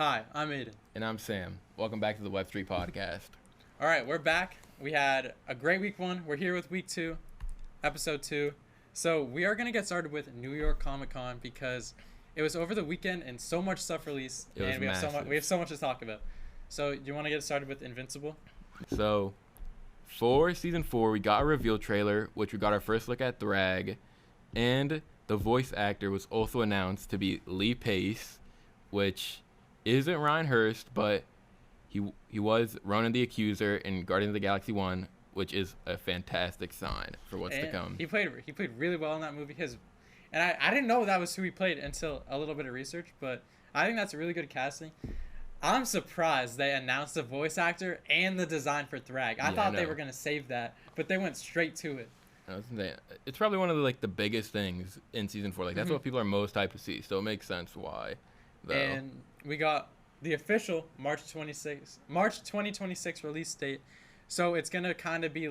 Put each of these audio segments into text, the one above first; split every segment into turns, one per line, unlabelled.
Hi, I'm Aiden.
And I'm Sam. Welcome back to the TheWebStreetPodcast.
All right, we're back. We had a great week one. We're here with week two, episode 2. So we are going to get started with New York Comic Con because it was over the weekend and so much stuff released.
It was
and we
massive.
have so much to talk about. So do you want to get started with Invincible?
So, for Season 4, we got a reveal trailer, which we got our first look at Thrag. And the voice actor was also announced to be Lee Pace, which isn't Ryan Hurst, but he was Ronan the Accuser in Guardians of the Galaxy 1, which is a fantastic sign for what's to come.
He played really well in that movie. And I didn't know that was who he played until a little bit of research, but I think that's a really good casting. I'm surprised they announced the voice actor and the design for Thrag. I thought they were going to save that, but they went straight to it.
It's probably one of the biggest things in Season 4. That's what people are most hyped to see, so it makes sense why. Though.
And we got the official March 2026 release date. So it's going to kind of be a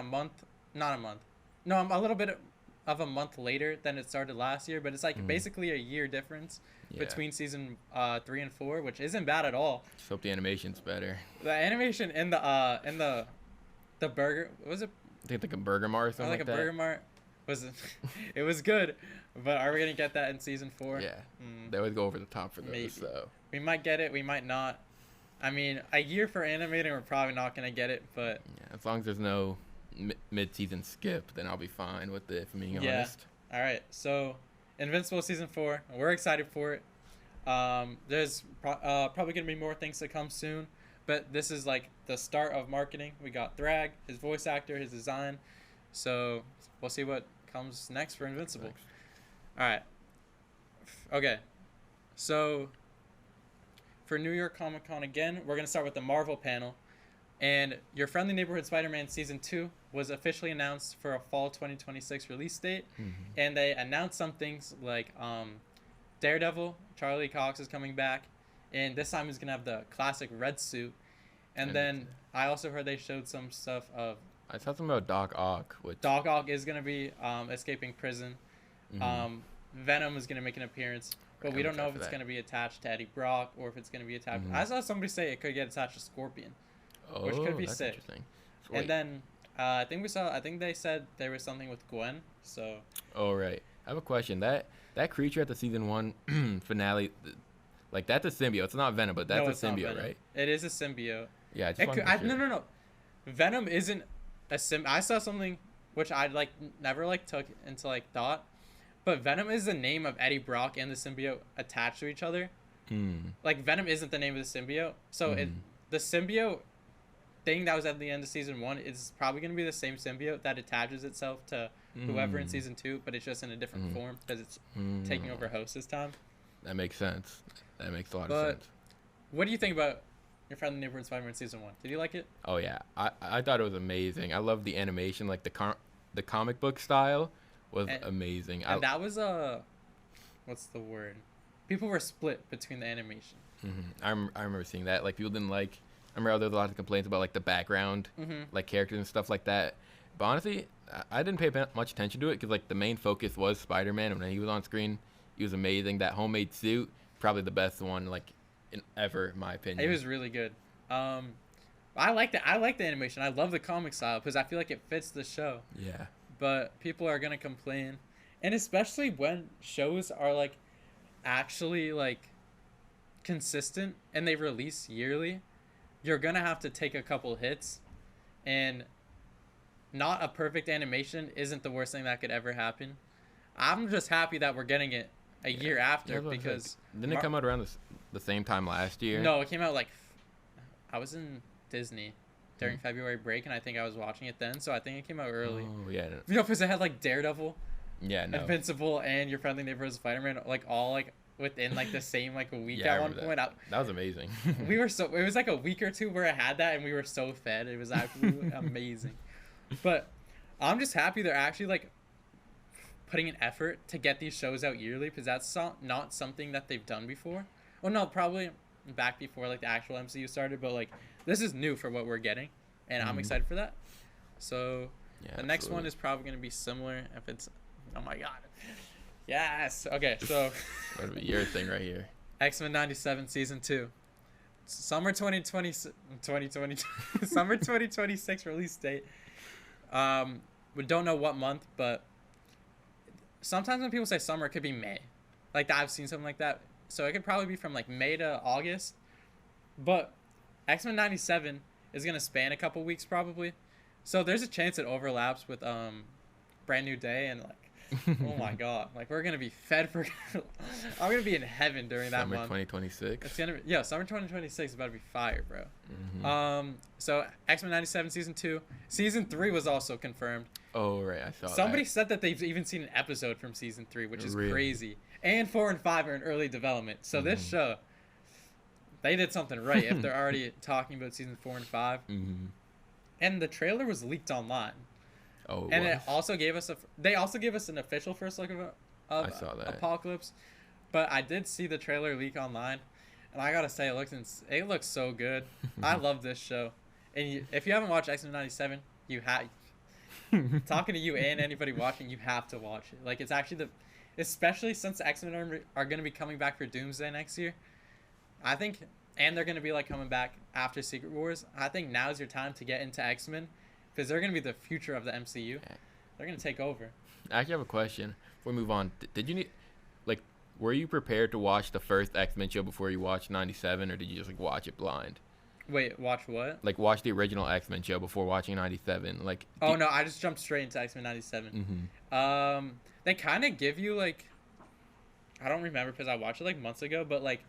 month, not a month. No, a little bit of a month later than it started last year, but it's basically a year difference between season 3 and 4, which isn't bad at all.
Just hope the animation's better.
The animation in the burger, what was it?
I think like a Burger Mart or something like that.
Burger Mart. It was good, but are we gonna get that in season 4?
Yeah, they always go over the top for those.
Maybe.
So
we might get it, we might not. I mean, a year for animating, we're probably not gonna get it, but
yeah, as long as there's no mid-season skip, then I'll be fine with it. If I'm being honest.
All right, so Invincible season 4, we're excited for it. There's probably gonna be more things to come soon, but this is like the start of marketing. We got Thrag, his voice actor, his design, so we'll see what comes next for Invincible. All right. Okay. So for New York Comic Con again, we're going to start with the Marvel panel. And Your Friendly Neighborhood Spider-Man Season 2 was officially announced for a fall 2026 release date. And they announced some things like Daredevil, Charlie Cox is coming back. And this time he's going to have the classic red suit. And then I also heard they showed some stuff of...
I saw something about Doc Ock.
Doc Ock is going to be escaping prison. Venom is going to make an appearance. But we don't know if it's going to be attached to Eddie Brock or if it's going to be attached... I saw somebody say it could get attached to Scorpion. Which could be sick.
Sweet.
And then I think they said there was something with Gwen. So...
Oh, right. I have a question. That creature at the Season 1 finale... that's a symbiote. It's not Venom, but that's a symbiote, right?
It is a symbiote.
Yeah, I just wanted to be sure.
No. Venom isn't a I saw something which I never took into thought, but Venom is the name of Eddie Brock and the symbiote attached to each other. Venom isn't the name of the symbiote, so the symbiote thing that was at the end of Season 1 is probably going to be the same symbiote that attaches itself to whoever in Season 2, but it's just in a different form because it's taking over Host this time.
That makes sense. That makes a lot of sense.
What do you think about Your Friendly Neighborhood Spider-Man Season 1? Did you like it?
Oh, yeah. I thought it was amazing. I love the animation. The comic book style was amazing.
And that was what's the word? People were split between the animation.
I remember seeing that. People didn't I remember there was a lot of complaints about, the background, characters and stuff like that. But honestly, I didn't pay much attention to it because, the main focus was Spider-Man. And when he was on screen, he was amazing. That homemade suit, probably the best one, ever, in my opinion.
It was really good. I liked it. I like the animation. I love the comic style because I feel like it fits the show.
Yeah.
But people are gonna complain, and especially when shows are actually consistent and they release yearly, you're gonna have to take a couple hits, and not a perfect animation isn't the worst thing that could ever happen. I'm just happy that we're getting it a year after because
didn't it come out around the same time last year?
No, it came out I was in Disney during February break, and I think I was watching it then, so I think it came out early.
Oh yeah.
Because it had Daredevil,
Invincible,
and Your Friendly Neighborhood Spider-Man all within the same week
yeah,
at one point.
That was amazing.
It was a week or two where I had that, and we were so fed. It was absolutely amazing. But I'm just happy they're actually putting an effort to get these shows out yearly because that's not something that they've done before. Well, no, probably back before the actual MCU started, but this is new for what we're getting, and I'm excited for that. So the next one is probably going to be similar if it's, oh my god, Yes. Okay, so
That'd be your thing right here.
X-Men 97 season 2. Summer 2020 Summer 2026 release date. We don't know what month, but sometimes when people say summer, it could be May. Like I've seen something like that. So it could probably be from like May to August. But X-Men 97 is going to span a couple weeks probably. So there's a chance it overlaps with Brand New Day and like oh my god, like we're gonna be fed for I'm gonna be in heaven during that
Summer
month.
2026.
It's gonna be, yeah, summer 2026 is about to be fire, bro.
Mm-hmm.
So X-Men 97 season 2. Season 3 was also confirmed.
Oh right, I saw
Somebody
that.
said that they've even seen an episode from season 3, which is
Really?
crazy. And 4 and 5 are in early development. So this show, they did something right if they're already talking about season 4 and 5.
Mm-hmm.
And the trailer was leaked online.
Oh,
And
was.
it also gave us they also gave us an official first look of
I saw that.
Apocalypse. But I did see the trailer leak online, and I gotta say it looks so good. I love this show. And if you haven't watched X-Men 97, you have. Talking to you and anybody watching, you have to watch it. Like it's actually especially since the X-Men are going to be coming back for Doomsday next year. I think, and they're going to be like coming back after Secret Wars. I think now's your time to get into X-Men because they're going to be the future of the MCU. They're going to take over.
I actually have a question before we move on. Did you need, like, were you prepared to watch the first X-Men show before you watched 97, or did you just like watch it blind?
Wait, watch what?
Like watch the original X-Men show before watching 97. Like.
Oh no, I just jumped straight into X-Men 97.
Mm-hmm.
They kind of give you like, I don't remember because I watched it like months ago, but like,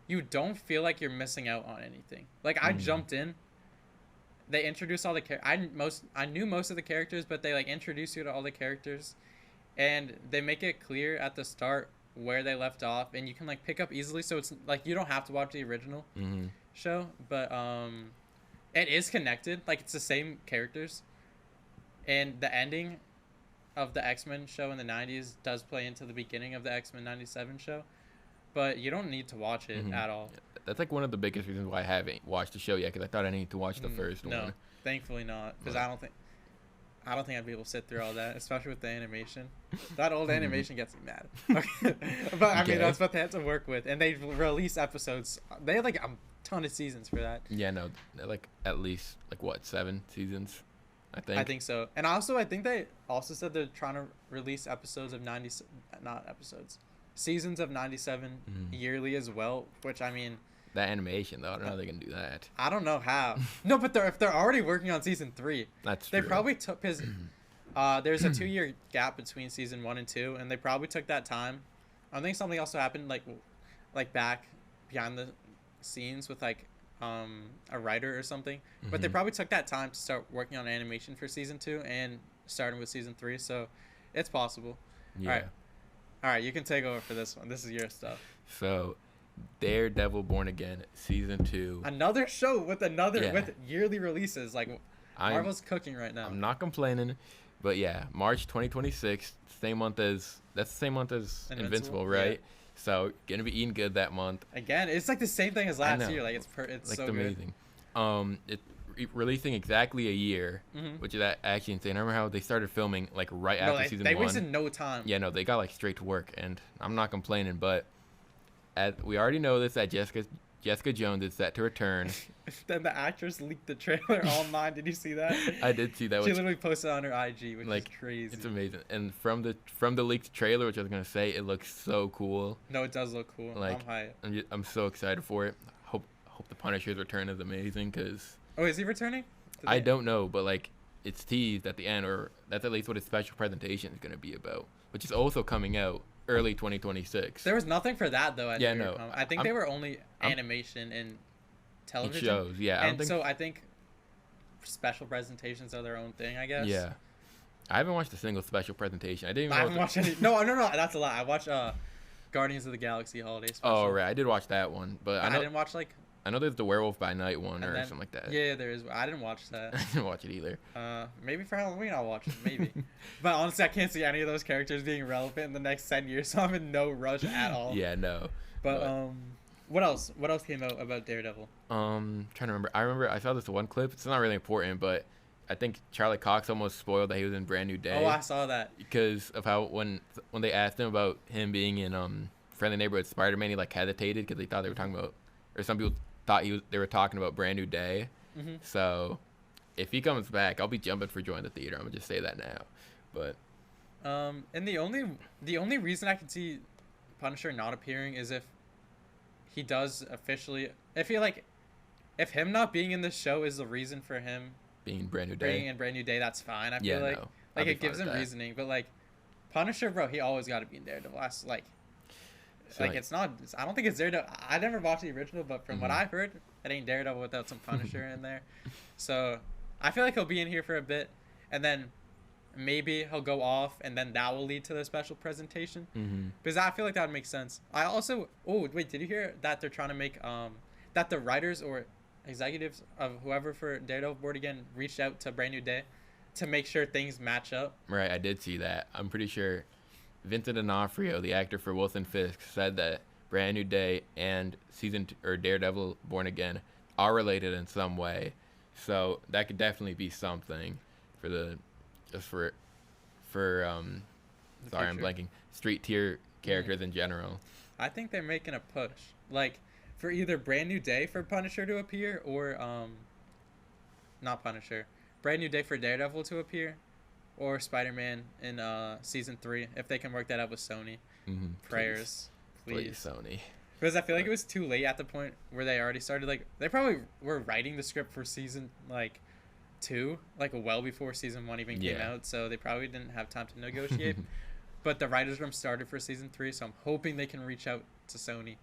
you don't feel like you're missing out on anything. Like I jumped in. They introduced all the I knew most of the characters, but they like introduce you to all the characters, and they make it clear at the start where they left off, and you can like pick up easily. So it's like you don't have to watch the original show, but it is connected. Like it's the same characters, and the ending of the X-Men show in the 90s does play into the beginning of the X-Men 97 show, but you don't need to watch it at all.
That's like one of the biggest reasons why I haven't watched the show yet, because I thought I needed to watch the first one.
No, thankfully not, because I don't think I'd be able to sit through all that, especially with the animation. That old animation gets me mad. Okay. But I mean, that's what they had to work with, and they release episodes. They had like a ton of seasons for that.
Yeah, no, like at least like what 7 seasons, I think.
I think so, and also I think they also said they're trying to release episodes of seasons of 97 yearly as well. Which I mean,
that animation though, I don't know how they can do that.
I don't know how. No, but if they're already working on season 3,
That's
they
true.
probably took because there's a 2-year gap between season 1 and 2, and they probably took that time. I think something also happened like back behind the scenes with like a writer or something, but they probably took that time to start working on animation for season 2 and starting with season 3, so it's possible.
Yeah.
All right, you can take over for this one. This is your stuff.
So, Daredevil Born Again season 2.
Another show with with yearly releases. Like Marvel's cooking right now.
I'm not complaining, but yeah, March 2026, same month as Invincible, right?
Yeah.
So gonna be eating good that month.
Again, it's like the same thing as last year. Like it's
like
so
amazing.
good.
It's releasing exactly a year, which is actually insane. I remember how they started filming like right after season 1.
They wasted no time.
Yeah, no, they got like straight to work, and I'm not complaining, but we already know this, that Jessica Jones is set to return.
Then the actress leaked the trailer online. Did you see that?
I did see that.
She literally posted on her IG, which is crazy.
It's amazing. And from the leaked trailer, which I was gonna say, it looks so cool.
No, it does look cool.
Like,
I'm hyped.
I'm so excited for it. Hope the Punisher's return is amazing, because
Oh, is he returning?
I don't know, but like it's teased at the end, or that's at least what his special presentation is gonna be about, which is also coming out early 2026.
There was nothing for that though. I think they were only animation and television
shows. Yeah,
I think special presentations are their own thing, I guess.
Yeah, I haven't watched a single special presentation. I
haven't watched any. No, that's a lie. I watched Guardians of the Galaxy Holiday Special.
Oh right, I did watch that one, but I
didn't watch
I know there's the Werewolf by Night one or something like that.
Yeah, there is. I didn't watch that.
I didn't watch it either.
Maybe for Halloween I'll watch it. Maybe. But honestly, I can't see any of those characters being relevant in the next 10 years, so I'm in no rush at all.
Yeah, no.
But what else? What else came out about Daredevil?
Trying to remember. I remember I saw this one clip. It's not really important, but I think Charlie Cox almost spoiled that he was in Brand New Day.
Oh, I saw that.
Because of how when they asked him about him being in Friendly Neighborhood Spider-Man, he like hesitated because they thought they were talking about, or some people thought they were talking about Brand New Day.
Mm-hmm.
So if he comes back, I'll be jumping for joy in the theater. I'm gonna just say that now. But
and the only reason I can see Punisher not appearing is if he does officially. If him not being in the show is the reason for him
being Brand New Day,
bringing in Brand New Day, that's fine. I feel like it gives him reasoning, but like Punisher, bro, he always got to be in Daredevil. It's not. I don't think it's Daredevil. I never watched the original, but from what I've heard, it ain't Daredevil without some Punisher in there. So I feel like he'll be in here for a bit, and then maybe he'll go off, and then that will lead to the special presentation. Because I feel like that would make sense. I also. Oh wait, did you hear that they're trying to make that the writers or executives of whoever for Daredevil board again reached out to Brand New Day to make sure things match up?
Right, I did see that. I'm pretty sure Vincent D'Onofrio, the actor for Wilson Fisk, said that Brand New Day and Daredevil Born Again are related in some way. So that could definitely be something for I'm blanking, street tier characters in general.
I think they're making a push, like for either Brand New Day for Punisher to appear or not Punisher, Brand New Day for Daredevil to appear, or Spider-Man in season 3 if they can work that out with Sony. Prayers, please
Sony.
Because I feel like it was too late at the point where they already started. Like they probably were writing the script for season 2, like well before season 1 even came out. So they probably didn't have time to negotiate. But the writers' room started for season 3, so I'm hoping they can reach out to Sony.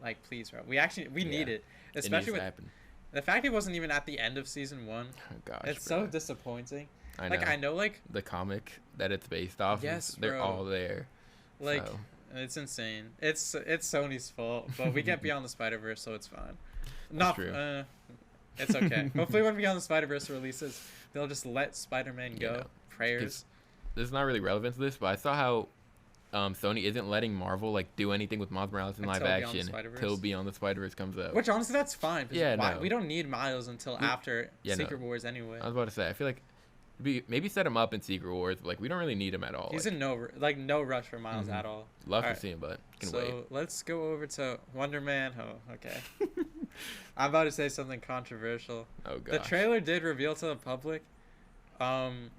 Like, please, bro. We need it, especially with the fact it wasn't even at the end of season 1.
Oh gosh,
it's so disappointing.
I know
like
the comic that it's based off.
Yes,
they're all there.
Like, so. It's insane. It's Sony's fault, but we get Beyond the Spider-Verse, so it's fine.
That's true.
It's okay. Hopefully, when Beyond the Spider-Verse releases, they'll just let Spider-Man go. Prayers.
This is not really relevant to this, but I saw how Sony isn't letting Marvel do anything with Miles Morales in live action till Beyond the Spider-Verse comes out.
Which honestly, that's fine.
No.
We don't need Miles until after Secret Wars anyway.
I was about to say, I feel like maybe set him up in Secret Wars, but we don't really need him at all.
He's in no rush for Miles at all.
Love to see him, but can wait.
So let's go over to Wonder Man. Oh, okay. I'm about to say something controversial.
Oh gosh.
The trailer did reveal to the public, and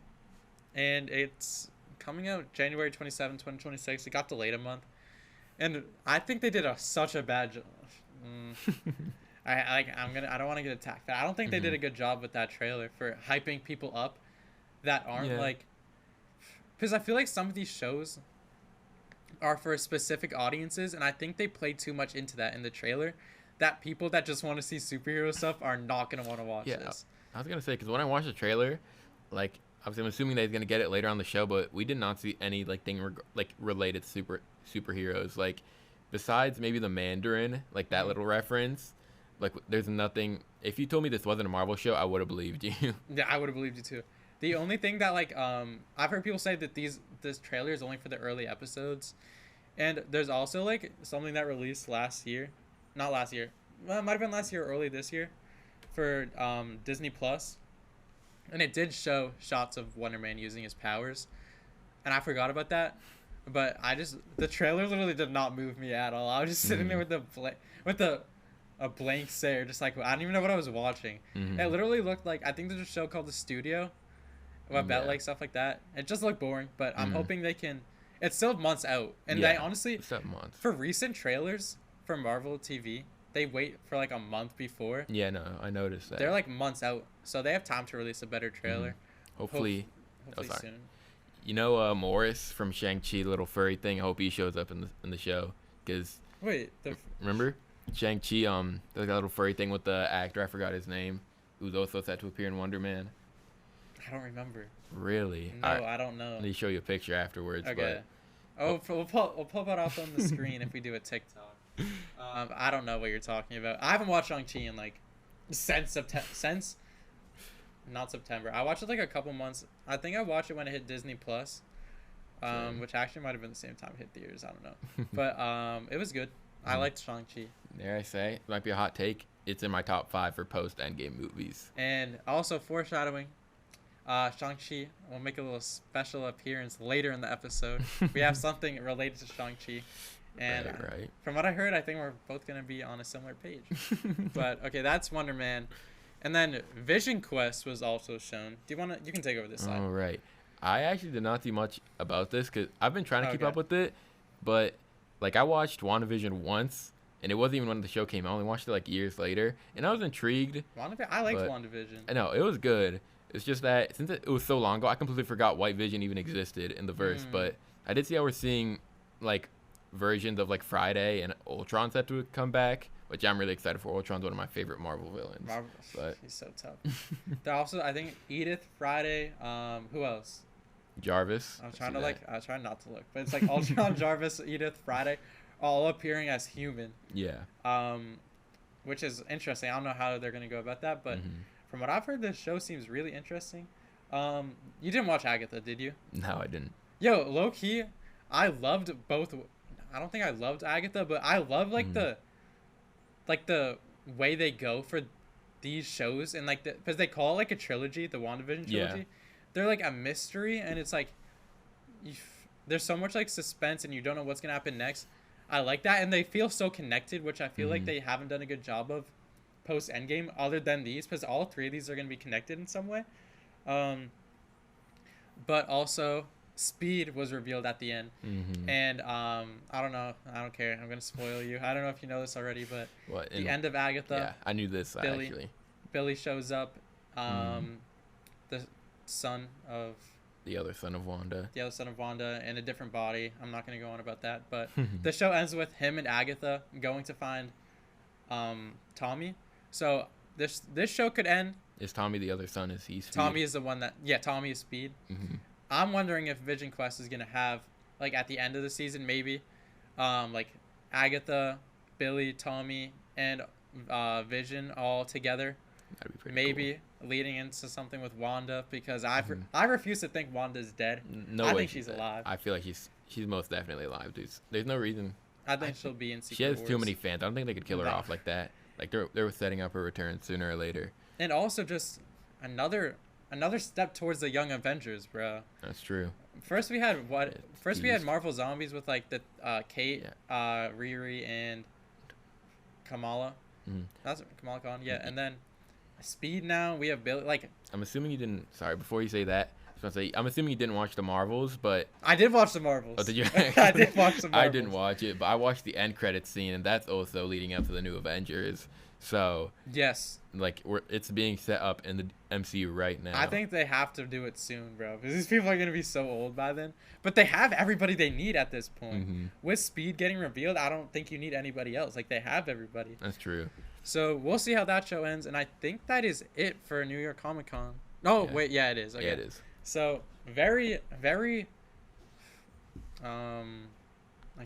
it's coming out January 27, 2026. It got delayed a month, and I think they did such a bad job. I don't want to get attacked. I don't think they did a good job with that trailer for hyping people up that aren't because I feel like some of these shows are for specific audiences, and I think they played too much into that in the trailer that people that just want to see superhero stuff are not going to want to watch this.
I was going to say, because when I watched the trailer, obviously I'm assuming that he's going to get it later on the show, but we did not see any thing related superheroes, besides maybe the Mandarin, that little reference. There's nothing. If you told me this wasn't a Marvel show, I would have believed you.
Yeah, I would have believed you too. The only thing that I've heard people say that this trailer is only for the early episodes, and there's also something that released last year, not last year, well, it might have been last year or early this year, for Disney Plus, and it did show shots of Wonder Man using his powers, and I forgot about that, but the trailer literally did not move me at all. I was just sitting there with a blank stare, just I don't even know what I was watching. It literally looked like, I think there's a show called The Studio about stuff like that. It just looked boring, but I'm hoping they can. It's still months out, and they honestly, for recent trailers for Marvel TV, they wait for a month before.
Yeah, no, I noticed that.
They're months out, so they have time to release a better trailer.
Hopefully
soon.
You know, Morris from Shang-Chi, the little furry thing. I hope he shows up in the show, because remember Shang-Chi? There's that little furry thing with the actor. I forgot his name. Who's also set to appear in Wonder Man.
I don't remember.
Really?
No, I don't know.
Let me show you a picture afterwards.
Okay. We'll pull it up on the screen if we do a TikTok. I don't know what you're talking about. I haven't watched Shang-Chi in since not September. I watched it a couple months. I think I watched it when it hit Disney Plus, which actually might have been the same time it hit theaters. I don't know, but it was good. I liked Shang-Chi.
Dare I say, it might be a hot take. It's in my top 5 for post Endgame movies.
And also foreshadowing, Shang-Chi will make a little special appearance later in the episode. We have something related to Shang-Chi. And
right.
From what I heard, I think we're both going to be on a similar page. But, okay, that's Wonder Man. And then Vision Quest was also shown. Do you want to? You can take over this side.
All right. I actually did not see much about this because I've been trying to keep up with it, but like I watched WandaVision once, and it wasn't even when the show came out. I only watched it like years later, and I was intrigued.
I liked WandaVision.
I know it was good. It's just that since it was so long ago, I completely forgot White Vision even existed in the verse. But I did see how we're seeing like versions of like Friday and Ultron set to come back, which I'm really excited for. Ultron's one of my favorite Marvel villains. But
he's so tough. They're also, I think, Edith, Friday. Who else?
Jarvis.
I was trying not to look, but it's like Ultron, Jarvis, Edith, Friday, all appearing as human.
Yeah.
Which is interesting. I don't know how they're gonna go about that, but from what I've heard, this show seems really interesting. You didn't watch Agatha, did you?
No, I didn't.
Yo, low key, I loved both. I don't think I loved Agatha, but I love like the way they go for these shows, and like because they call it like a trilogy, the WandaVision trilogy. Yeah. They're like a mystery, and it's like there's so much like suspense, and you don't know what's gonna happen next. I like that, and they feel so connected, which I feel like they haven't done a good job of post Endgame, other than these, because all three of these are gonna be connected in some way. But also, Speed was revealed at the end, and I don't know, I don't care. I'm gonna spoil you. I don't know if you know this already, but the end of Agatha.
Yeah, I knew this actually.
Billy shows up. The son of
the other son of Wanda
in a different body. I'm not going to go on about that, but the show ends with him and Agatha going to find Tommy. So this show could end.
Is Tommy the other son? Is he Speed?
Tommy is the one that Tommy is Speed. I'm wondering if Vision Quest is going to have like at the end of the season maybe like Agatha, Billy, Tommy, and Vision all together.
That'd be pretty
maybe cool. Leading into something with Wanda, because I refuse to think Wanda's dead.
No
I
way
think she's alive.
I feel like she's most definitely alive, dude. There's no reason.
I think she'll be in Secret
She has
Wars.
too many fans. I don't think they could kill her off like that. Like they're setting up her return sooner or later.
And also just another step towards the Young Avengers, bro.
That's true.
First we had we had Marvel Zombies with like the Kate, Riri, and Kamala. That's Kamala Khan. Yeah, and then Speed. Now we have Billy. Like,
I'm assuming you didn't. Sorry, before you say that, I'm assuming you didn't watch the Marvels, but
I did watch the Marvels.
Oh, did you?
I did watch the Marvels.
I didn't watch it, but I watched the end credits scene, and that's also leading up to the new Avengers. So
yes,
like it's being set up in the MCU right now.
I think they have to do it soon, bro, because these people are gonna be so old by then. But they have everybody they need at this point. With Speed getting revealed, I don't think you need anybody else. Like, they have everybody.
That's true.
So we'll see how that show ends, and I think that is it for New York Comic Con. Oh wait, yeah, it is. Okay.
Yeah, it is.
So very, very, I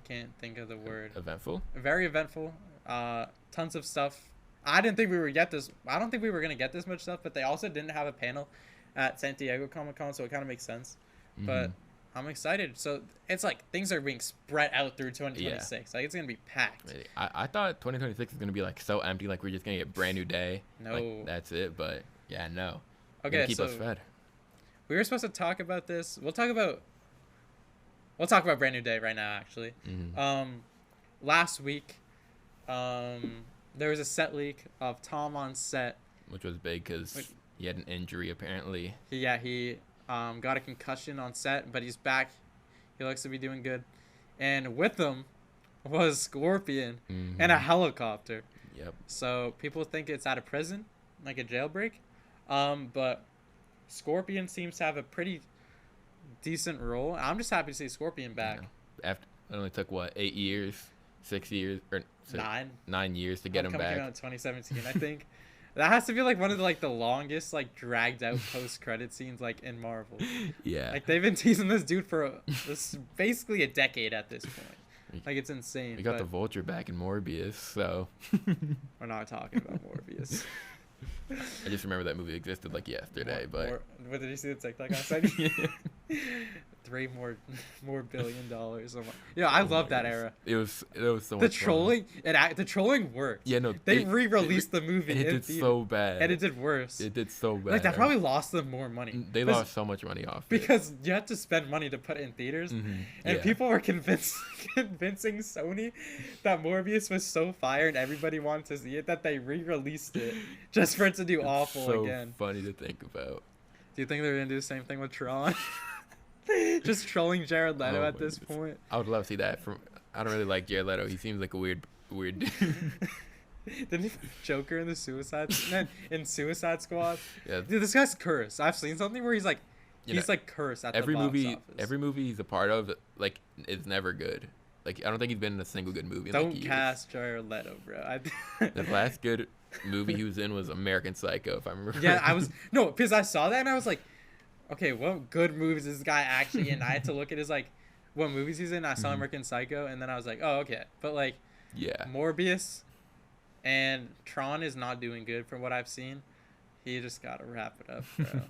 can't think of the word.
Eventful.
Very eventful. Tons of stuff. I didn't think we were I don't think we were gonna get this much stuff, but they also didn't have a panel at San Diego Comic Con, so it kind of makes sense. But I'm excited. So it's like things are being spread out through 2026.
Yeah.
Like, it's gonna be packed.
I thought 2026 was gonna be like so empty, like we're just gonna get a brand new day.
No,
like, that's it. But yeah, no.
Okay,
keep us fed.
We were supposed to talk about this. We'll talk about Brand New Day right now, actually. Last week, there was a set leak of Tom on set,
which was big because he had an injury apparently.
Yeah, he got a concussion on set, but he's back. He looks to be doing good. And with him was Scorpion and a helicopter.
Yep.
So people think it's out of prison, like a jailbreak. But Scorpion seems to have a pretty decent role. I'm just happy to see Scorpion back.
Yeah. After it only took 8 years, 6 years, or 9 years to get him back.
Came out in 2017, I think. That has to be like one of the longest dragged out post credit scenes in Marvel.
Yeah.
Like, they've been teasing this dude for basically a decade at this point. Like, it's insane.
We got the Vulture back in Morbius, so
we're not talking about Morbius.
I just remember that movie existed yesterday, but
did you see the TikTok I sent you? more billion dollars. Yeah, I love that era.
It was so
The
much
trolling, the trolling worked.
Yeah, no,
they re-released the movie
and it
in
did
theater,
so bad.
and it did worse.
It did so bad.
Like that probably lost them more money.
They lost so much money off it.
Because you had to spend money to put it in theaters, and people were convincing Sony that Morbius was so fire and everybody wanted to see it that they re-released it just for it to do awful again.
Funny to think about.
Do you think they're gonna do the same thing with Tron? Just trolling Jared Leto at this point.
I would love to see that. I don't really like Jared Leto. He seems like a weird dude.
Didn't he put Joker in the Suicide Squad?
Yeah.
Dude, this guy's cursed. I've seen something where he's like cursed at the box office.
Every movie he's a part of, like, is never good. Like, I don't think he's been in a single good movie.
Don't cast Jared Leto, bro.
The last good movie he was in was American Psycho, if I remember.
Yeah, because I saw that and I was like, okay, what good movies is this guy actually in? I had to look at his like what movies he's in. I saw American Psycho, and then I was like, oh, okay. But like,
yeah,
Morbius and Tron is not doing good from what I've seen. He just gotta wrap it up, bro.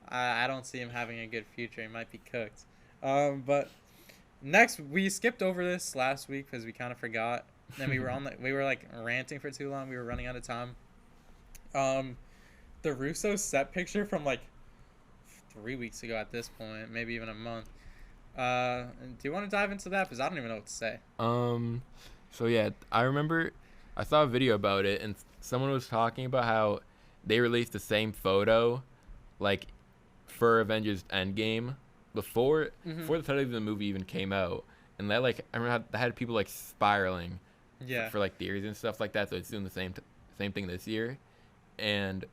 I don't see him having a good future. He might be cooked. But next, we skipped over this last week because we kind of forgot. Then we were like ranting for too long. We were running out of time. The Russo set picture from like 3 weeks ago at this point, maybe even a month. Do you want to dive into that? Because I don't even know what to say.
So yeah, I remember I saw a video about it, and someone was talking about how they released the same photo, like, for Avengers Endgame before the title of the movie even came out, and that, like, I remember that had people like spiraling, for like theories and stuff like that. So it's doing the same thing this year, and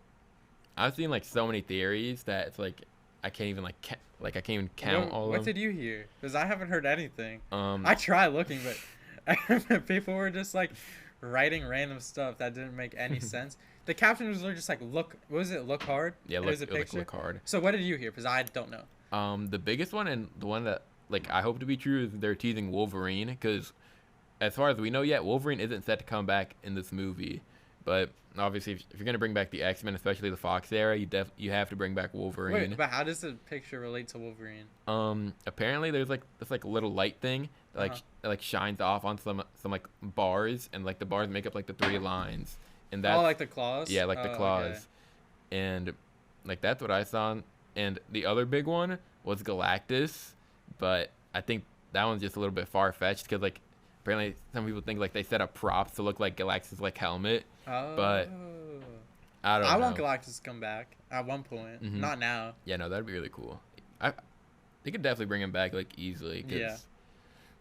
I've seen like so many theories that it's like I can't even count all of them.
What did you hear? Because I haven't heard anything.
I
I tried looking, but people were just like writing random stuff that didn't make any sense. The caption was just like, look hard?
Yeah,
it was a picture.
Look hard.
So what did you hear? Because I don't know.
The biggest one, and the one that like I hope to be true, is they're teasing Wolverine, because as far as we know yet, Wolverine isn't set to come back in this movie. But obviously, if you're gonna bring back the X-Men, especially the Fox era, you have to bring back Wolverine.
Wait, but how does the picture relate to Wolverine?
Apparently there's like this like little light thing that like shines off on some like bars, and like the bars make up like the 3 lines, and that's
like the claws.
Yeah, like the claws,
okay.
And like that's what I saw. And the other big one was Galactus, but I think that one's just a little bit far fetched, because like apparently some people think like they set up props to look like Galactus' like helmet.
Oh.
But I don't know.
I want Galactus to come back at one point. Not now.
Yeah, no, that'd be really cool. They could definitely bring him back like easily.
Yeah.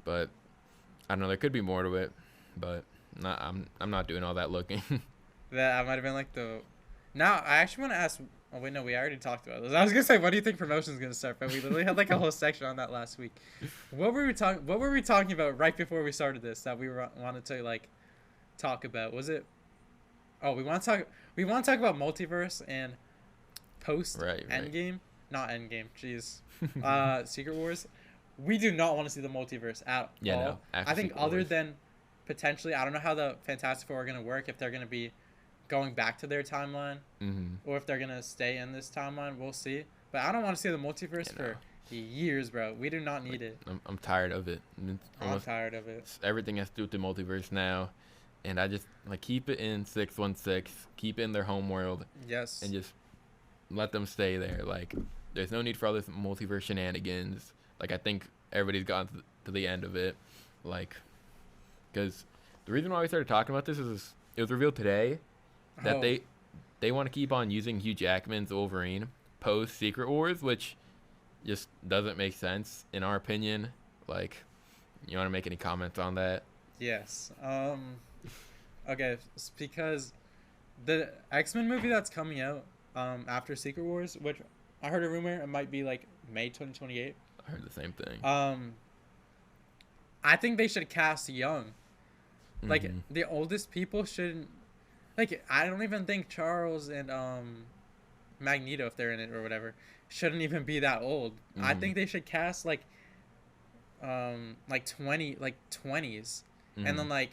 But I don't know. There could be more to it. But I'm not doing all that looking.
That might have been like the. Now I actually want to ask. Oh wait, no, we already talked about this. I was gonna say, what do you think promotion's gonna start? But we literally had like a whole section on that last week. What were we talking about right before we started this that we wanted to like talk about? Was it? Oh, we want to talk about multiverse and post Endgame, not Endgame. Jeez, Secret Wars. We do not want to see the multiverse at all.
No,
I think other than potentially, I don't know how the Fantastic Four are gonna work, if they're gonna be going back to their timeline, or if they're gonna stay in this timeline. We'll see. But I don't want to see the multiverse for years, bro. We do not need it.
I'm tired of it.
I'm tired of it.
Everything has to do with the multiverse now. And I just like keep it in 616, keep it in their home world.
Yes.
And just let them stay there. Like, there's no need for all this multiverse shenanigans. Like, I think everybody's gotten to the end of it. Like, because the reason why we started talking about this is it was revealed today that they want to keep on using Hugh Jackman's Wolverine post Secret Wars, which just doesn't make sense in our opinion. Like, you want to make any comments on that?
Yes. Okay, because the X-Men movie that's coming out after Secret Wars, which I heard a rumor it might be like May 2028.
I heard the same thing.
I think they should cast young. Like, the oldest people shouldn't. Like, I don't even think Charles and Magneto, if they're in it or whatever, shouldn't even be that old. I think they should cast like 20s, and then like,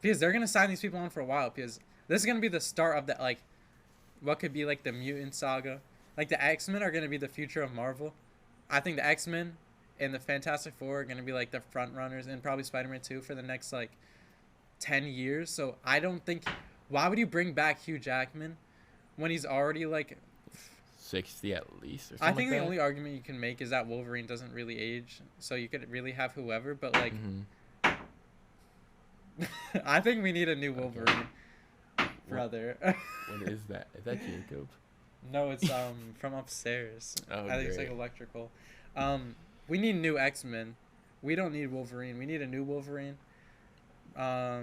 because they're gonna sign these people on for a while, because this is gonna be the start of that, like, what could be like the mutant saga. Like, the X-Men are gonna be the future of Marvel, I think the X-Men and the Fantastic Four are gonna be like the front runners, and probably Spider-Man 2 for the next like 10 years. So I don't think. Why would you bring back Hugh Jackman when he's already like
60 at least, or something
I think
like
the
that.
only argument you can make is that Wolverine doesn't really age, so you could really have whoever. But like, I think we need a new Wolverine, brother.
What is that? Is that Jacob?
No, it's from upstairs.
Oh,
I think it's
great.
like electrical. We need new X-Men. We don't need Wolverine. We need a new Wolverine. I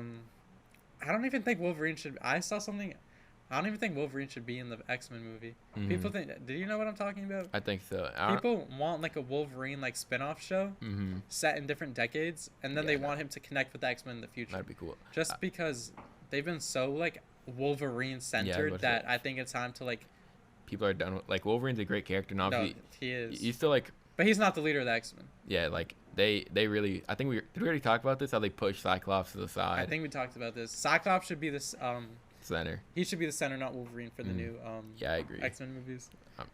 don't even think Wolverine should. I saw something. I don't even think Wolverine should be in the X-Men movie. People think. Do you know what I'm talking about?
I think so.
People want like a Wolverine like spin-off show set in different decades, and then they want him to connect with the X-Men in the future.
That'd be cool.
Just because they've been so like Wolverine centered that I think it's time to like.
People are done with like Wolverine's a great character, and obviously
he is.
He's still like.
But he's not the leader of the X-Men.
Yeah, like they really. I think did we already talk about this? How they push Cyclops to the side.
I think we talked about this. Cyclops should be this
center.
He should be the center, not Wolverine, for the new
yeah, I agree.
X-Men movies.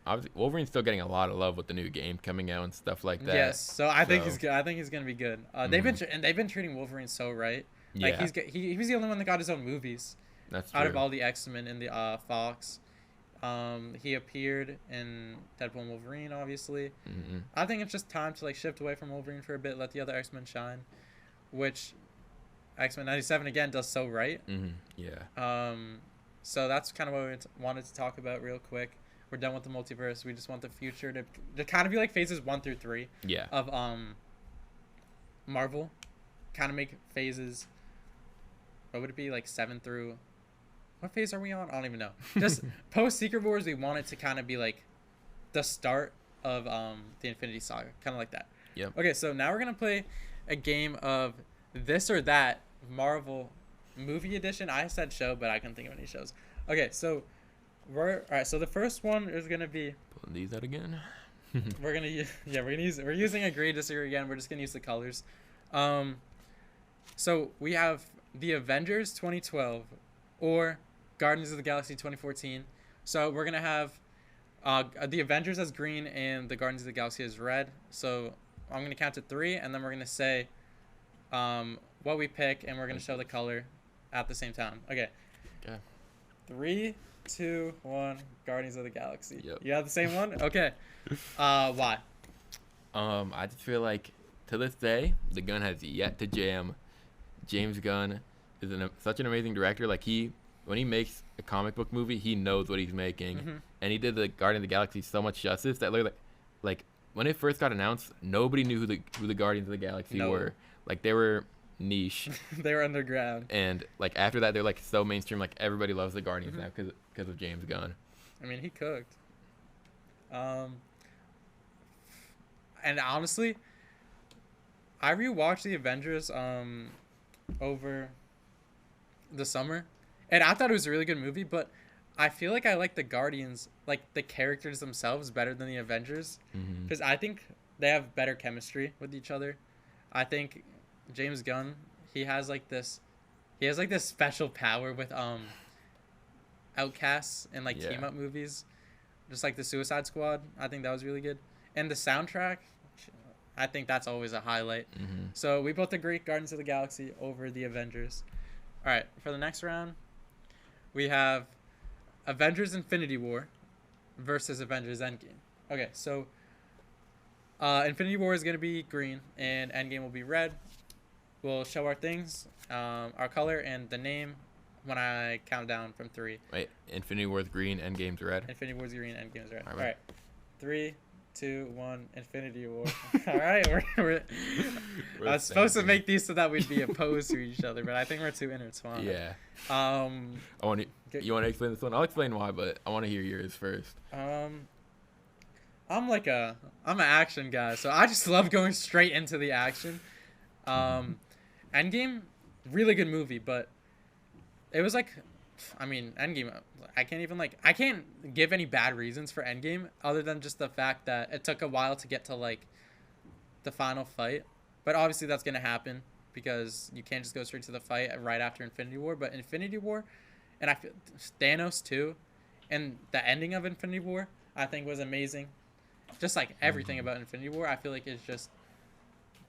Obviously, Wolverine's still getting a lot of love with the new game coming out and stuff like that.
Yes, so I think he's good. I think he's gonna be good. They've been treating Wolverine so right. Like he was the only one that got his own movies.
That's true.
Out of all the X-Men in the Fox. He appeared in Deadpool and Wolverine, obviously. I think it's just time to like shift away from Wolverine for a bit, let the other X-Men shine, which X-Men 97 again does so right.
Yeah.
So that's kind of what we wanted to talk about real quick. We're done with the multiverse. We just want the future to kind of be like phases 1 through 3.
Yeah.
Of Marvel, kind of make phases. What would it be like 7 through? What phase are we on? I don't even know. Just post Secret Wars, we want it to kind of be like the start of the Infinity Saga, kind of like that.
Yep.
Okay, so now we're gonna play a game of this or that Marvel movie edition. I said show, but I couldn't think of any shows. Okay, so all right. So the first one is gonna be.
Pulling these out again.
We're using agree disagree again. We're just gonna use the colors. So we have the Avengers 2012 or Guardians of the Galaxy 2014. So we're going to have the Avengers as green and the Guardians of the Galaxy as red. So I'm going to count to 3, and then we're going to say what we pick, and we're going to show the color at the same time. Okay. 3, 2, 1, Guardians of the Galaxy.
Yep.
You have the same one? Okay. Why?
I just feel like to this day, the gun has yet to jam. James Gunn is such an amazing director. Like when he makes a comic book movie, he knows what he's making, and he did the Guardian of the Galaxy so much justice that like when it first got announced, nobody knew who the Guardians of the Galaxy were. Like they were niche.
They were underground.
And like after that, they're like so mainstream. Like everybody loves the Guardians now because of James Gunn.
I mean, he cooked. And honestly, I rewatched the Avengers over the summer, and I thought it was a really good movie, but I feel like I like the Guardians, like the characters themselves, better than the Avengers, because I think they have better chemistry with each other. I think James Gunn, he has this special power with outcasts and like team up movies, just like the Suicide Squad. I think that was really good, and the soundtrack, I think that's always a highlight. So we both agree Guardians of the Galaxy over the Avengers. All right, for the next round, we have Avengers Infinity War versus Avengers Endgame. Okay, so Infinity War is going to be green and Endgame will be red. We'll show our things, our color, and the name when I count down from 3.
Wait, Infinity War's green, Endgame's red?
Infinity War's green, Endgame's red.
All
right. 3, 2, 1, Infinity War. All right, we're I was supposed to make these so that we'd be opposed to each other, but I think we're too intertwined.
Yeah. You want to explain this one? I'll explain why, but I want to hear yours first.
I'm an action guy, so I just love going straight into the action. Endgame, really good movie, but it was Endgame, I can't give any bad reasons for Endgame other than just the fact that it took a while to get to the final fight. But obviously that's going to happen because you can't just go straight to the fight right after Infinity War. But Infinity War, and I feel Thanos too, and the ending of Infinity War, I think was amazing. just like everything about Infinity War, I feel like is just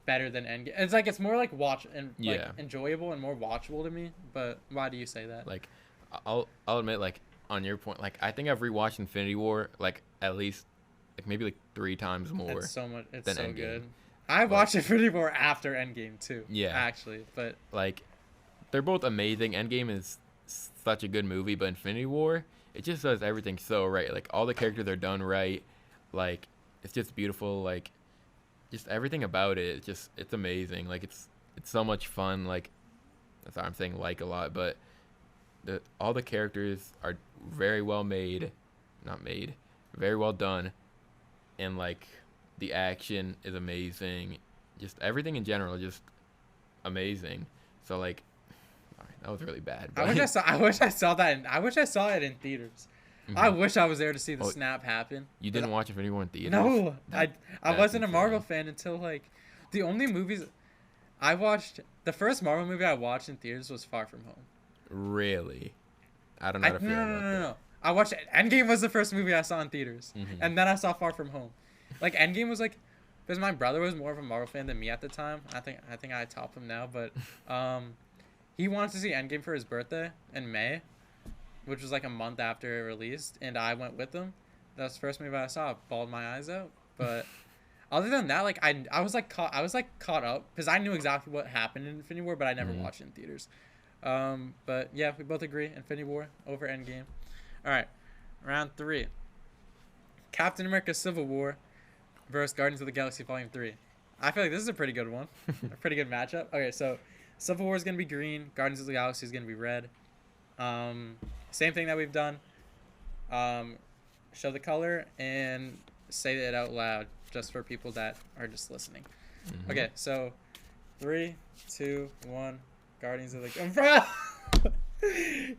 better than Endgame. It's like it's more like like enjoyable and more watchable to me. But why do you say that?
Like, I'll admit, like, on your point, like, I think I've rewatched Infinity War like at least like maybe like 3 times more.
It's so much. It's
than
so
Endgame.
good. I watched Infinity War after Endgame too.
Yeah,
actually, but
like, they're both amazing. Endgame is such a good movie, but Infinity War, it just does everything so right. Like, all the characters are done right. Like, it's just beautiful. Like, just everything about it, it's amazing. Like, it's so much fun. Like, that's why I'm saying like a lot, but all the characters are very well made, not made, very well done, and like the action is amazing. Just everything in general, just amazing. So like, sorry, that was really bad.
I wish I saw that. I wish I saw it in theaters. Mm-hmm. I wish I was there to see the snap happen.
You didn't watch Infinity War in theaters?
No, I wasn't a Marvel fan until like the only movies I watched. The first Marvel movie I watched in theaters was Far From Home.
Really? I don't know how to feel about that.
No. I watched Endgame was the first movie I saw in theaters, and then I saw Far From Home. Like Endgame was like, because my brother was more of a Marvel fan than me at the time. I think I top him now, but he wanted to see Endgame for his birthday in May, which was like a month after it released, and I went with him. That was the first movie I saw. I bawled my eyes out, but other than that, like I was caught up because I knew exactly what happened in Infinity War, but I never watched it in theaters. But yeah, we both agree Infinity War over Endgame. All right, round 3. Captain America: Civil War versus Guardians of the Galaxy Volume 3. I feel like this is a pretty good one, a pretty good matchup. Okay, so Civil War is gonna be green, Guardians of the Galaxy is gonna be red. Same thing that we've done. Show the color and say it out loud, just for people that are just listening. Okay, so 3, 2, 1. Guardians of the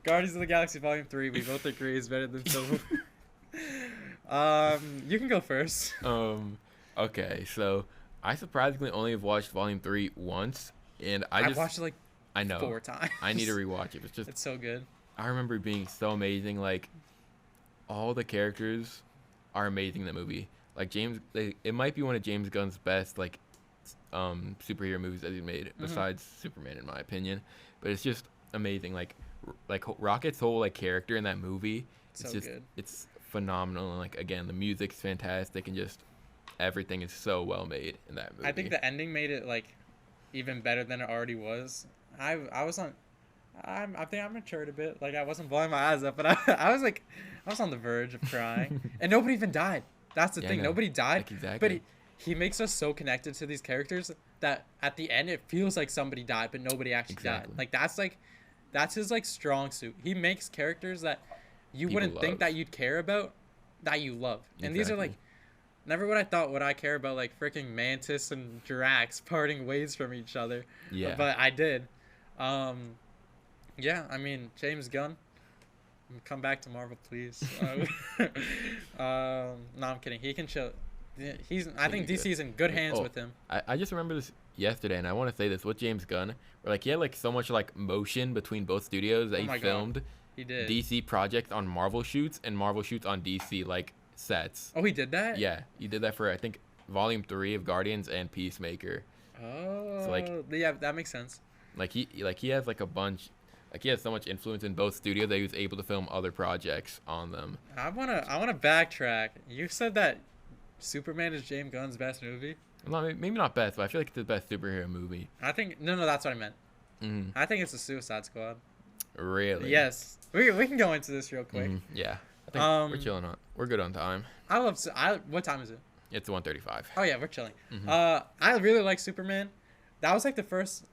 Guardians of the Galaxy Volume 3. We both agree is better than Civil War. You can go first.
Okay, so I surprisingly only have watched Volume 3 once, and I've
watched it like
I know
4 times.
I need to rewatch it. It's
so good.
I remember it being so amazing. Like, all the characters are amazing in the movie. Like it might be one of James Gunn's best like superhero movies that he made, besides Superman, in my opinion. But it's just amazing. Like Rocket's whole like character in that movie, it's phenomenal. And like, again, the music's fantastic, and just everything is so well made in that movie.
I think the ending made it like even better than it already was. I think I matured a bit. Like, I wasn't blowing my eyes up, but I was on the verge of crying, and nobody even died. That's the thing. No. Nobody died.
Like, exactly.
But he makes us so connected to these characters that at the end it feels like somebody died, but nobody actually died. Like, that's his like strong suit. He makes characters that you wouldn't think that you'd care about, that you love. And these are like, never would I thought would I care about like freaking Mantis and Drax parting ways from each other.
Yeah.
But I did. Yeah, I mean, James Gunn, come back to Marvel, please. No, I'm kidding. He can chill. I think DC's in good hands with him.
I just remember this yesterday, and I want to say this with James Gunn, where like he had like so much like motion between both studios that he filmed.
God. He did.
DC projects on Marvel shoots and Marvel shoots on DC like sets.
Oh, he did that?
Yeah, he did that for I think Volume 3 of Guardians and Peacemaker.
Oh,
so, like,
yeah, that makes sense.
Like he has like a bunch. Like, he has so much influence in both studios that he was able to film other projects on them.
I wanna backtrack. You said that Superman is James Gunn's best movie.
Well, maybe not best, but I feel like it's the best superhero movie.
I think no, that's what I meant. I think it's the Suicide Squad.
Really?
Yes. We can go into this real quick.
Yeah. I think we're chilling on. We're good on time.
What time is it?
It's 1:35.
Oh yeah, we're chilling. I really like Superman. That was like the first